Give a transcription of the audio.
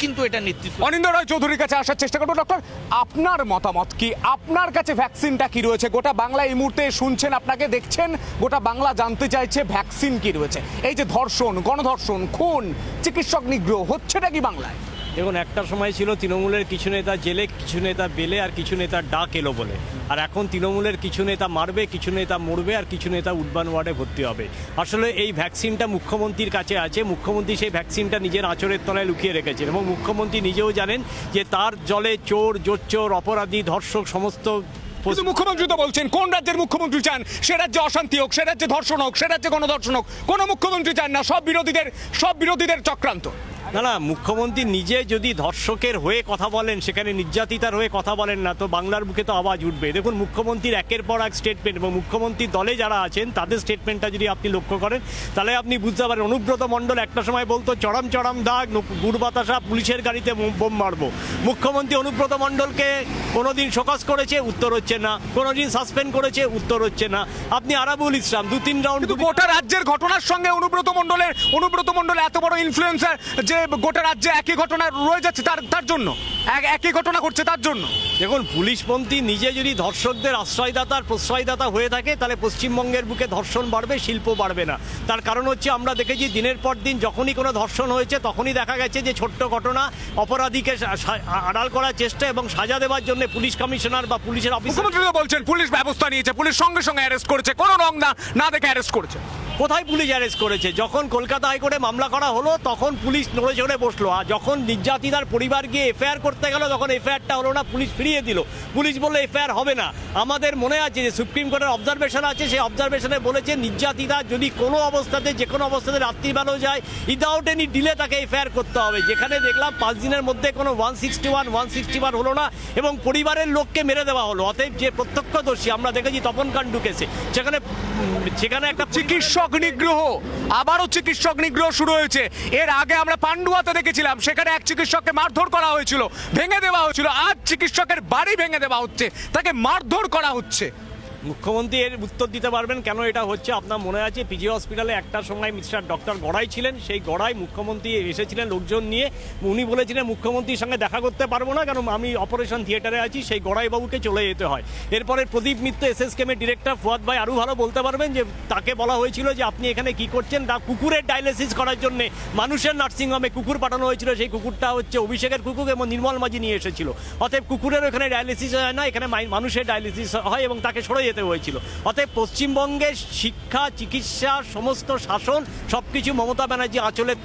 কিন্তু এটা নেতৃত্ব। অনিন্দ্য রায় চৌধুরীর কাছে আসার চেষ্টা করবো। ডক্টর, আপনার মতামত কি? আপনার কাছে ভ্যাকসিনটা কি রয়েছে? গোটা বাংলা এই মুহূর্তে শুনছেন, আপনাকে দেখছেন, গোটা বাংলা জানতে চাইছে ভ্যাকসিন কি রয়েছে। এই যে ধর্ষণ, গণধর্ষণ, খুন, চিকিৎসক নিগ্রহ হচ্ছেটা কি বাংলায়? দেখুন, একটা সময় ছিল তৃণমূলের কিছু নেতা জেলে, কিছু নেতা বেলে, আর কিছু নেতার ডাক এলো বলে। আর এখন তৃণমূলের কিছু নেতা মারবে, কিছু নেতা মরবে, আর কিছু নেতা উডবান ওয়ার্ডে ভর্তি হবে। আসলে এই ভ্যাকসিনটা মুখ্যমন্ত্রীর কাছে আছে। মুখ্যমন্ত্রী সেই ভ্যাকসিনটা নিজের আঁচড়ের তলায় লুকিয়ে রেখেছেন এবং মুখ্যমন্ত্রী নিজেও জানেন যে তার জলে চোর, জোচ্চোর, অপরাধী, ধর্ষক সমস্ত। কিন্তু মুখ্যমন্ত্রী তো বলছেন, কোন রাজ্যের মুখ্যমন্ত্রী চান সে রাজ্যে অশান্তি হোক, সে রাজ্যে ধর্ষণ হোক, সে রাজ্যে গণধর্ষণ হোক? কোন মুখ্যমন্ত্রী চান না, সব বিরোধীদের চক্রান্ত। না, মুখ্যমন্ত্রী নিজে যদি ধর্ষকের হয়ে কথা বলেন, সেখানে নির্যাতিতার হয়ে কথা বলেন না, তো বাংলার বুকে তো আওয়াজ উঠবে। দেখুন, মুখ্যমন্ত্রীর একের পর এক স্টেটমেন্ট এবং মুখ্যমন্ত্রীর দলে যারা আছেন তাদের স্টেটমেন্টটা যদি আপনি লক্ষ্য করেন, তাহলে আপনি বুঝতে পারেন। অনুব্রত মণ্ডল একটা সময় বলতো চড়াম চড়াম দাগ, গুড় বাতাসা, পুলিশের গাড়িতে বোম মারবো। মুখ্যমন্ত্রী অনুব্রত মণ্ডলকে কোনোদিন শোকজ করেছে, উত্তর হচ্ছে না। কোনোদিন সাসপেন্ড করেছে, উত্তর হচ্ছে না। আপনি আরাবুল ইসলাম 2-3 রাউন্ড। গোটা রাজ্যের ঘটনার সঙ্গে অনুব্রত মণ্ডল এত বড় ইনফ্লুয়েন্সার যে গোটা রাজ্যে একই ঘটনা রয়ে যাচ্ছে, তার জন্য একই ঘটনা ঘটছে তার জন্য। দেখুন, পুলিশপন্থী নিজে যদি ধর্ষকদের আশ্রয়দাতার প্রশ্রয়দাতা হয়ে থাকে, তাহলে পশ্চিমবঙ্গের বুকে ধর্ষণ বাড়বে, শিল্প বাড়বে না। তার কারণ হচ্ছে, আমরা দেখেছি দিনের পর দিন যখনই কোনো ধর্ষণ হয়েছে তখনই দেখা গেছে যে ছোট্ট ঘটনা অপরাধীকে আড়াল করার চেষ্টা এবং সাজা দেওয়ার জন্য পুলিশ কমিশনার বা পুলিশের অফিসার। মুখ্যমন্ত্রী বলছেন পুলিশ ব্যবস্থা নিয়েছে, পুলিশ সঙ্গে সঙ্গে অ্যারেস্ট করেছে, কোনো রং না দেখে অ্যারেস্ট করেছে। কোথায় পুলিশ অ্যারেস্ট করেছে? যখন কলকাতা হাইকোর্টে মামলা করা হলো তখন পুলিশ নড়ে চড়ে বসলো, আর যখন নির্যাতিতার পরিবার গিয়ে এফআইআর করতে গেল তখন এফআইআরটা হলো না, পুলিশ ফিরিয়ে দিল। পুলিশ বললো এফআইআর হবে না। আমাদের মনে আছে যে সুপ্রিম কোর্টের অবজারভেশন আছে, সেই অবজারভেশনে বলেছে নির্যাতিতা যদি কোনো অবস্থাতে, যে কোনো অবস্থাতে রাত্রিবেলাও যায়, উইদাউট এনি ডিলে তাকে এফআইআর করতে হবে। যেখানে দেখলাম 5 দিনের মধ্যে কোনো 161 হলো না এবং পরিবারের লোককে মেরে দেওয়া হলো। অতএব যে প্রত্যক্ষদর্শী, আমরা দেখেছি তপন কাণ্ডু কেসে, সেখানে একটা চিকিৎসক নিগ্রহ, আবারও চিকিৎসক নিগ্রহ শুরু হয়েছে। এর আগে আমরা পান্ডুয়াতে দেখেছিলাম, সেখানে এক চিকিৎসককে মারধর করা হয়েছিল, ভেঙে দেওয়া হয়েছিল। আজ চিকিৎসকের বাড়ি ভেঙে দেওয়া হচ্ছে, তাকে মারধর করা হচ্ছে। মুখ্যমন্ত্রী এর উত্তর দিতে পারবেন কেন এটা হচ্ছে। আপনার মনে আছে পিজি হসপিটালে একটা সময় মিস্টার ডক্টর গড়াই ছিলেন, সেই গড়াই মুখ্যমন্ত্রী এসেছিলেন লোকজন নিয়ে, উনি বলেছিলেন মুখ্যমন্ত্রীর সঙ্গে দেখা করতে পারবো না, কারণ আমি অপারেশন থিয়েটারে আছি। সেই গড়াইবাবুকে চলে যেতে হয়। এরপরে প্রদীপ মিত্র এসএসকেমের ডিরেক্টর ফুয়াদ ভাই আরও ভালো বলতে পারবেন, যে তাকে বলা হয়েছিল যে আপনি এখানে কি করছেন, কুকুরের ডায়ালিসিস করার জন্য মানুষের নার্সিংহোমে কুকুর পাঠানো হয়েছিল। সেই কুকুরটা হচ্ছে অভিষেকের কুকুর এবং নির্মল মাঝি নিয়ে এসেছিল। অতএব কুকুরের ওখানে ডায়ালিসিস হয় না, এখানে মানুষের ডায়ালিসিস হয় এবং তাকে সরে যেতে হয়েছিল। অতএব পশ্চিমবঙ্গের শিক্ষা, চিকিৎসা, সমস্ত শাসন সবকিছু মমতা ব্যানার্জি আঁচলের